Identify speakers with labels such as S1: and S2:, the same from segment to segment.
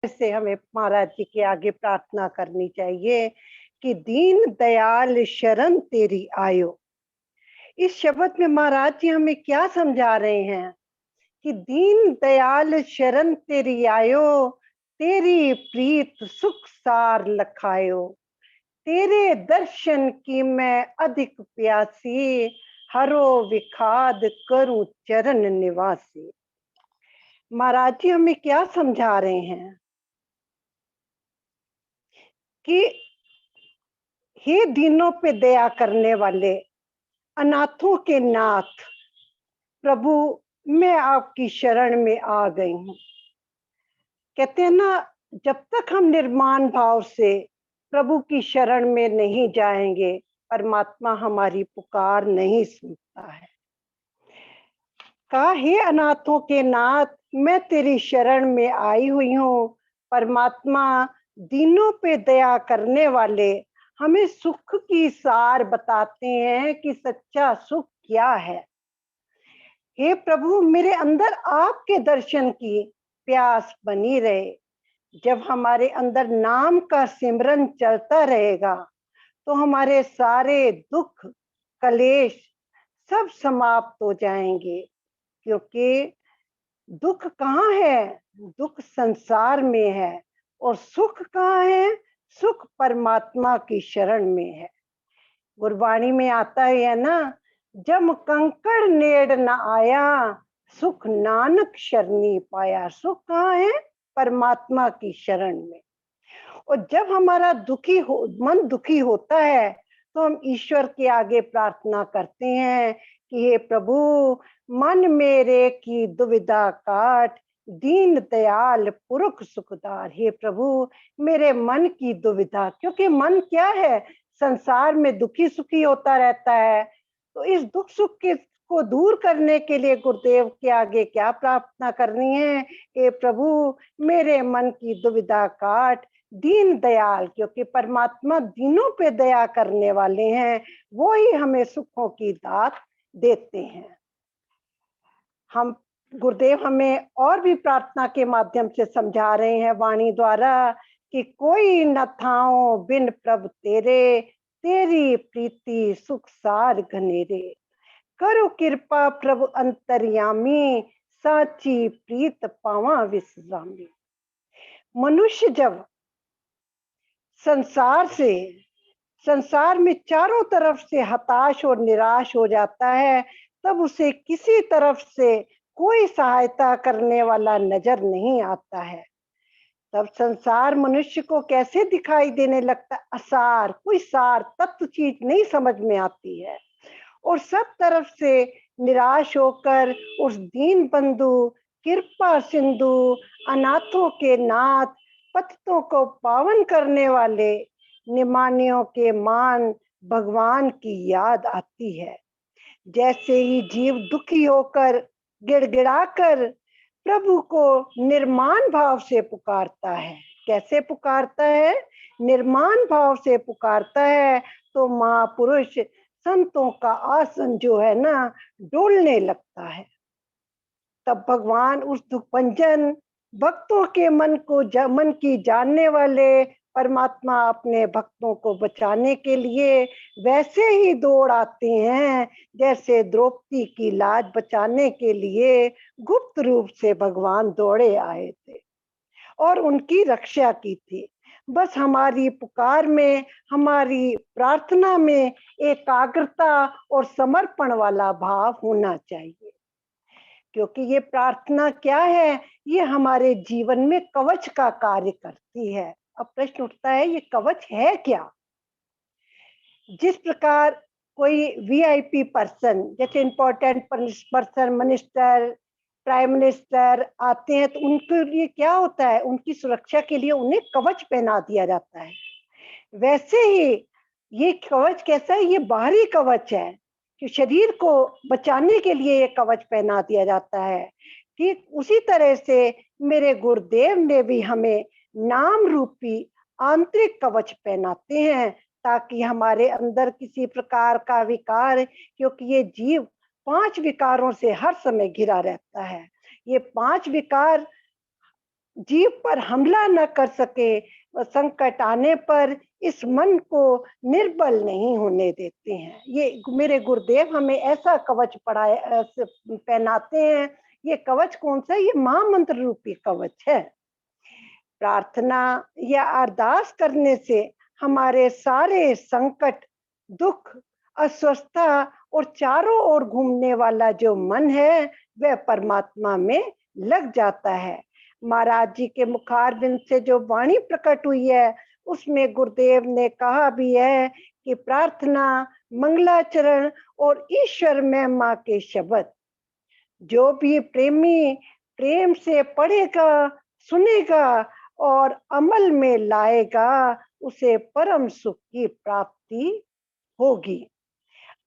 S1: से हमें महाराज जी के आगे प्रार्थना करनी चाहिए कि दीन दयाल शरण तेरी आयो। इस शब्द में महाराज जी हमें क्या समझा रहे हैं कि दीन दयाल शरण तेरी आयो, तेरी प्रीत सुख सार लखायो, तेरे दर्शन की मैं अधिक प्यासी, हरो विखाद करूं चरण निवासी। महाराज जी हमें क्या समझा रहे हैं कि हे दीनों पे दया करने वाले, अनाथों के नाथ प्रभु, मैं आपकी शरण में आ गई हूँ। कहते हैं ना, जब तक हम निर्माण भाव से प्रभु की शरण में नहीं जाएंगे, परमात्मा हमारी पुकार नहीं सुनता है। कहा, हे अनाथों के नाथ, मैं तेरी शरण में आई हुई हूँ। परमात्मा दीनों पे दया करने वाले हमें सुख की सार बताते हैं कि सच्चा सुख क्या है। हे प्रभु, मेरे अंदर आपके दर्शन की प्यास बनी रहे। जब हमारे अंदर नाम का सिमरन चलता रहेगा तो हमारे सारे दुख कलेश सब समाप्त हो जाएंगे। क्योंकि दुख कहाँ है? दुख संसार में है। और सुख कहाँ है? सुख परमात्मा की शरण में है। गुरबाणी में आता है ना, जब कंकड़ नेड़ न आया, सुख नानक शरणी पाया। सुख कहाँ है? परमात्मा की शरण में। और जब हमारा मन दुखी होता है तो हम ईश्वर के आगे प्रार्थना करते हैं कि हे प्रभु, मन मेरे की दुविधा काट, दीन दयाल पुरख सुखदार। हे प्रभु, मेरे मन की दुविधा, क्योंकि मन क्या है? संसार में दुखी सुखी होता रहता है। तो इस दुख सुख के को दूर करने के लिए गुरुदेव के आगे क्या प्रार्थना करनी है? हे प्रभु, मेरे मन की दुविधा काट, दीन दयाल, क्योंकि परमात्मा दीनों पे दया करने वाले हैं, वो ही हमें सुखों की दात देते हैं। हम गुरुदेव हमें और भी प्रार्थना के माध्यम से समझा रहे हैं वाणी द्वारा कि कोई न थाओ बिन प्रभु तेरे, तेरी प्रीति सुख सार घनेरे। करो कृपा प्रभु अंतर्यामी, साची प्रीत पावा विश्रामी। मनुष्य जब संसार में चारों तरफ से हताश और निराश हो जाता है, तब उसे किसी तरफ से कोई सहायता करने वाला नजर नहीं आता है। तब संसार मनुष्य को कैसे दिखाई देने लगता? असार, कोई सार तत्व चीज नहीं समझ में आती है। और सब तरफ से निराश होकर उस दीन बंधु, कृपा सिंधु, अनाथों के नाथ, पतितों को पावन करने वाले निमानियों के मान भगवान की याद आती है। जैसे ही जीव दुखी होकर गिड़गिड़ाकर प्रभु को निर्माण भाव से पुकारता है, कैसे पुकारता है? निर्माण भाव से पुकारता है, तो महापुरुष संतों का आसन जो है ना, डोलने लगता है। तब भगवान उस दुखभंजन भक्तों के मन की जानने वाले परमात्मा अपने भक्तों को बचाने के लिए वैसे ही दौड़ आते हैं जैसे द्रौपदी की लाज बचाने के लिए गुप्त रूप से भगवान दौड़े आए थे और उनकी रक्षा की थी। बस हमारी पुकार में, हमारी प्रार्थना में एकाग्रता और समर्पण वाला भाव होना चाहिए। क्योंकि ये प्रार्थना क्या है? ये हमारे जीवन में कवच का कार्य करती है। अब प्रश्न उठता है, ये कवच है क्या? जिस प्रकार कोई वीआईपी पर्सन, जैसे important person, minister, prime minister आते हैं, तो उनके लिए क्या होता है? उनकी सुरक्षा के लिए उन्हें कवच पहना दिया जाता है। वैसे ही ये कवच कैसा है? ये बाहरी कवच है कि शरीर को बचाने के लिए ये कवच पहना दिया जाता है। ठीक उसी तरह से मेरे गुरुदेव ने भी हमें नाम रूपी आंतरिक कवच पहनाते हैं, ताकि हमारे अंदर किसी प्रकार का विकार, क्योंकि ये जीव 5 विकारों से हर समय घिरा रहता है। ये 5 विकार जीव पर हमला न कर सके, व संकट आने पर इस मन को निर्बल नहीं होने देते हैं। ये मेरे गुरुदेव हमें ऐसा कवच पहनाते हैं। ये कवच कौन सा? ये महामंत्र रूपी कवच है। प्रार्थना या अरदास करने से हमारे सारे संकट, दुख, अस्वस्थता और चारों ओर घूमने वाला जो मन है वह परमात्मा में लग जाता है। महाराज जी के मुखारबिंद से जो वाणी प्रकट हुई है उसमें गुरुदेव ने कहा भी है कि प्रार्थना, मंगलाचरण और ईश्वर में माँ के शब्द जो भी प्रेमी प्रेम से पढ़ेगा, सुनेगा और अमल में लाएगा, उसे परम सुख की प्राप्ति होगी।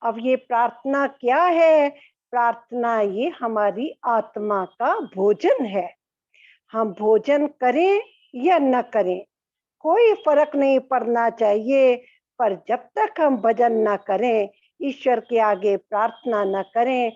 S1: अब ये प्रार्थना क्या है? प्रार्थना ये हमारी आत्मा का भोजन है। हम भोजन करें या न करें कोई फर्क नहीं पड़ना चाहिए, पर जब तक हम भजन न करें, ईश्वर के आगे प्रार्थना न करें,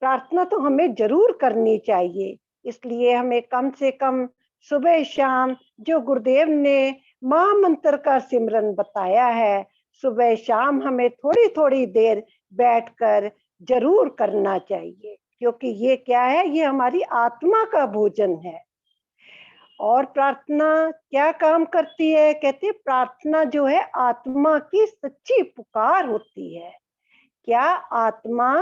S1: प्रार्थना तो हमें जरूर करनी चाहिए। इसलिए हमें कम से कम सुबह शाम जो गुरुदेव ने महामंत्र का सिमरन बताया है, सुबह शाम हमें थोड़ी थोड़ी देर बैठकर जरूर करना चाहिए, क्योंकि ये क्या है? ये हमारी आत्मा का भोजन है। और प्रार्थना क्या काम करती है? कहते प्रार्थना जो है आत्मा की सच्ची पुकार होती है। क्या? आत्मा,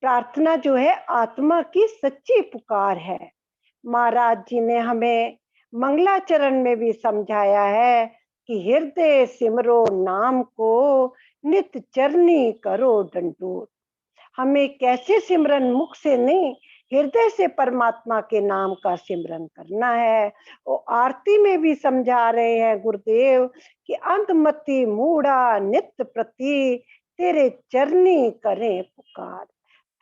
S1: प्रार्थना जो है आत्मा की सच्ची पुकार है। महाराज जी ने हमें मंगलाचरण में भी समझाया है कि हृदय सिमरो नाम को, नित चरनी करो डंडोत। हमें कैसे सिमरन? मुख से नहीं, हृदय से परमात्मा के नाम का सिमरन करना है। और आरती में भी समझा रहे हैं गुरुदेव कि अंतमति मूढ़ा नित्य प्रति, तेरे चरनी करें पुकार।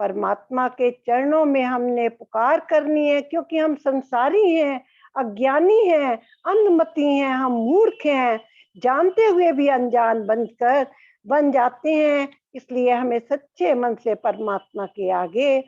S1: परमात्मा के चरणों में हमने पुकार करनी है, क्योंकि हम संसारी हैं, अज्ञानी हैं, अंधमती हैं, हम मूर्ख हैं, जानते हुए भी अनजान बनकर बन जाते हैं। इसलिए हमें सच्चे मन से परमात्मा के आगे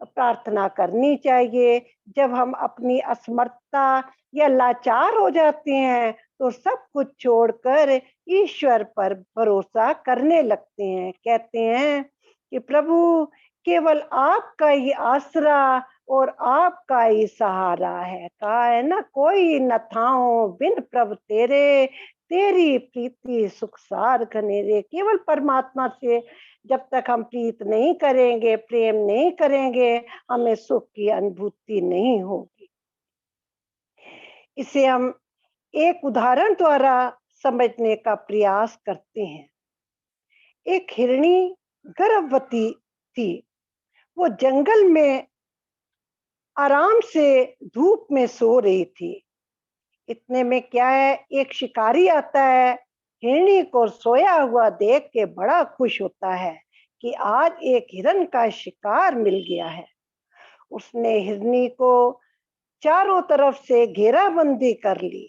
S1: प्रार्थना करनी चाहिए। जब हम अपनी असमर्थता या लाचार हो जाते हैं तो सब कुछ छोड़कर ईश्वर पर भरोसा करने लगते हैं। कहते हैं कि प्रभु केवल आपका ही आसरा और आपका ही सहारा है। कहा है ना, कोई न थाओ बिन प्रभु तेरे, तेरी प्रीति सुख सार घनेरे। केवल परमात्मा से जब तक हम प्रीत नहीं करेंगे, प्रेम नहीं करेंगे, हमें सुख की अनुभूति नहीं होगी। इसे हम एक उदाहरण द्वारा समझने का प्रयास करते हैं। एक हिरणी गर्भवती थी। वो जंगल में आराम से धूप में सो रही थी। इतने में क्या है, एक शिकारी आता है। हिरणी को सोया हुआ देख के बड़ा खुश होता है कि आज एक हिरन का शिकार मिल गया है। उसने हिरनी को चारों तरफ से घेराबंदी कर ली।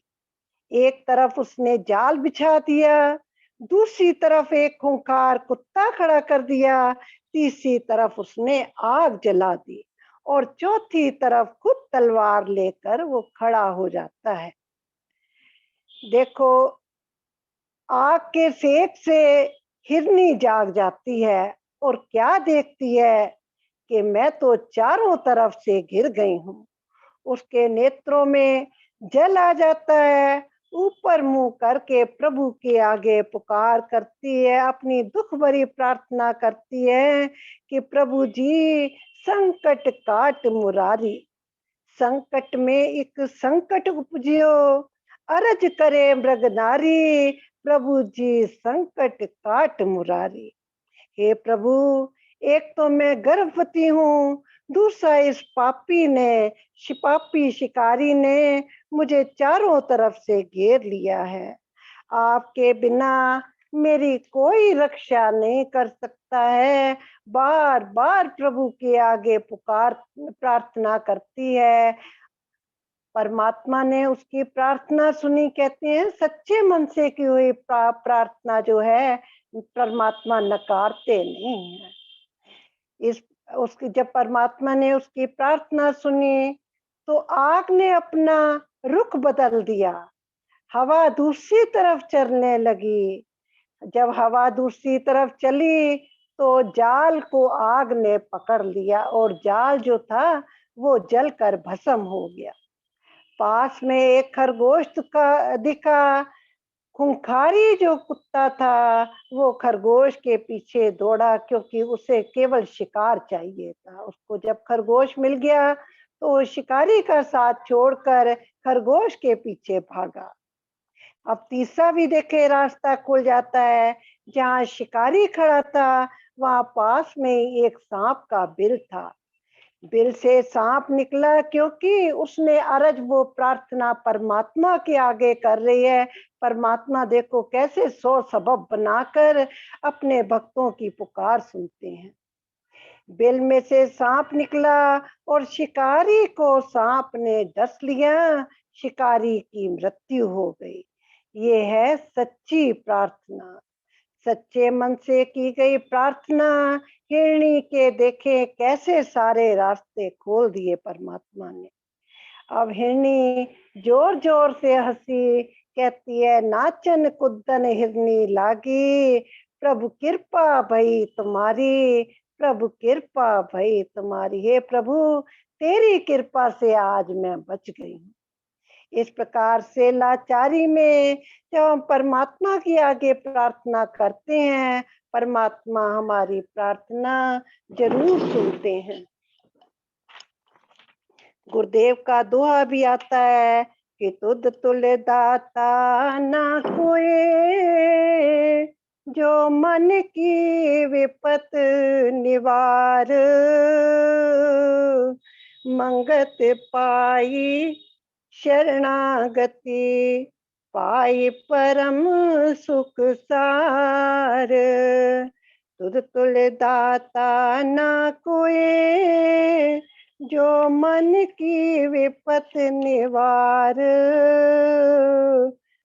S1: एक तरफ उसने जाल बिछा दिया, दूसरी तरफ एक खूंखार कुत्ता खड़ा कर दिया, तीसरी तरफ उसने आग जला दी और चौथी तरफ खुद तलवार लेकर वो खड़ा हो जाता है। देखो, आग के सेक से हिरनी जाग जाती है और क्या देखती है कि मैं तो चारों तरफ से घिर गई हूँ। उसके नेत्रों में जल आ जाता है। ऊपर मुंह करके प्रभु के आगे पुकार करती है, अपनी दुख भरी प्रार्थना करती है कि प्रभु जी संकट काट मुरारी। संकट में एक संकट उपजियो, अरज करे मृग नारी, प्रभु जी संकट काट मुरारी। हे प्रभु, एक तो मैं गर्भवती हूँ, दूसरा इस पापी शिकारी ने मुझे चारों तरफ से घेर लिया है। आपके बिना मेरी कोई रक्षा नहीं कर सकता है। बार बार प्रभु के आगे पुकार प्रार्थना करती है। परमात्मा ने उसकी प्रार्थना सुनी। कहते हैं सच्चे मन से की हुई प्रार्थना जो है परमात्मा नकारते नहीं है। इस उसकी जब परमात्मा ने उसकी प्रार्थना सुनी तो आग ने अपना रुख बदल दिया, हवा दूसरी तरफ चलने लगी। जब हवा दूसरी तरफ चली तो जाल को आग ने पकड़ लिया और जाल जो था वो जलकर भस्म हो गया। पास में एक खरगोश का दिखा। खूंखारी जो कुत्ता था वो खरगोश के पीछे दौड़ा, क्योंकि उसे केवल शिकार चाहिए था। उसको जब खरगोश मिल गया तो शिकारी का साथ छोड़कर खरगोश के पीछे भागा। अब तीसरा भी देखे रास्ता खुल जाता है। जहाँ शिकारी खड़ा था वहां पास में एक सांप का बिल था। बिल से सांप निकला, क्योंकि उसने अरज वो प्रार्थना परमात्मा के आगे कर रही है। परमात्मा देखो कैसे सौ सबब बनाकर अपने भक्तों की पुकार सुनते हैं। बिल में से सांप निकला और शिकारी को सांप ने डस लिया। शिकारी की मृत्यु हो गई। ये है सच्ची प्रार्थना। सच्चे मन से की गई प्रार्थना। हिरणी के देखे कैसे सारे रास्ते खोल दिए परमात्मा ने। अब हिरणी जोर जोर से हंसी, कहती है नाचन कुदन हिरनी लागी, प्रभु कृपा भई तुम्हारी, प्रभु कृपा भई तुम्हारी। हे प्रभु, तेरी कृपा से आज मैं बच गई हूँ। इस प्रकार से लाचारी में जब हम परमात्मा के आगे प्रार्थना करते हैं, परमात्मा हमारी प्रार्थना जरूर सुनते हैं। गुरुदेव का दोहा भी आता है कि तुद तुल दाता ना कोई, जो मन की विपत निवार, मंगत पाई शरणागति, पाई परम सुख सार। तुद तुल दाता ना कोई, जो मन की विपत निवार,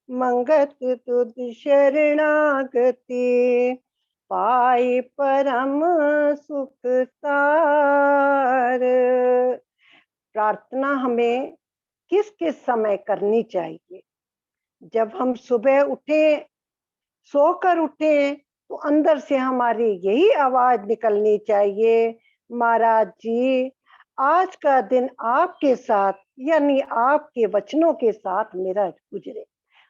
S1: मंगत तुद शरणागति, पाई परम सुख सार। प्रार्थना हमें किस किस समय करनी चाहिए? जब हम सुबह उठे, सोकर उठे, तो अंदर से हमारी यही आवाज निकलनी चाहिए, महाराज जी आज का दिन आपके साथ, यानी आपके वचनों के साथ मेरा गुजरे।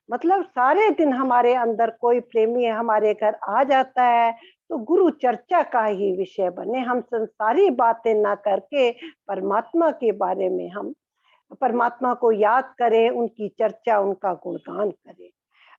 S1: मतलब सारे दिन हमारे अंदर कोई प्रेमी हमारे घर आ जाता है तो गुरु चर्चा का ही विषय बने। हम संसारी बातें ना करके परमात्मा के बारे में हम परमात्मा को याद करें, उनकी चर्चा, उनका गुणगान करें।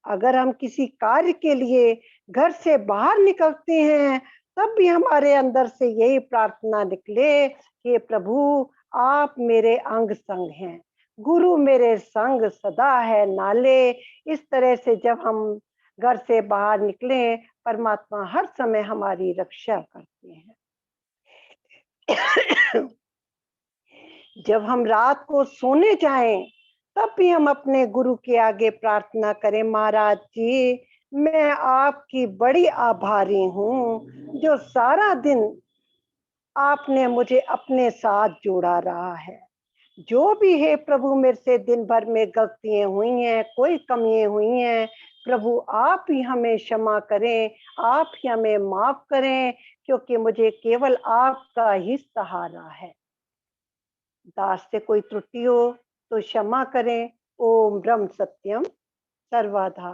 S1: अगर हम किसी कार्य के लिए घर से बाहर निकलते हैं तब भी हमारे अंदर से यही प्रार्थना निकले कि प्रभु आप मेरे अंग संग हैं, गुरु मेरे संग सदा है नाले। इस तरह से जब हम घर से बाहर निकले, परमात्मा हर समय हमारी रक्षा करते हैं। जब हम रात को सोने जाएं तब भी हम अपने गुरु के आगे प्रार्थना करें, महाराज जी मैं आपकी बड़ी आभारी हूँ जो सारा दिन आपने मुझे अपने साथ जोड़ा रहा है। जो भी है प्रभु मेरे से दिन भर में गलतियां हुई हैं, कोई कमियां हुई हैं, प्रभु आप ही हमें क्षमा करें, आप ही हमें माफ करें, क्योंकि मुझे केवल आपका ही सहारा है। दास से कोई त्रुटि हो तो क्षमा करें। ओम ब्रह्म सत्यम सर्वधा।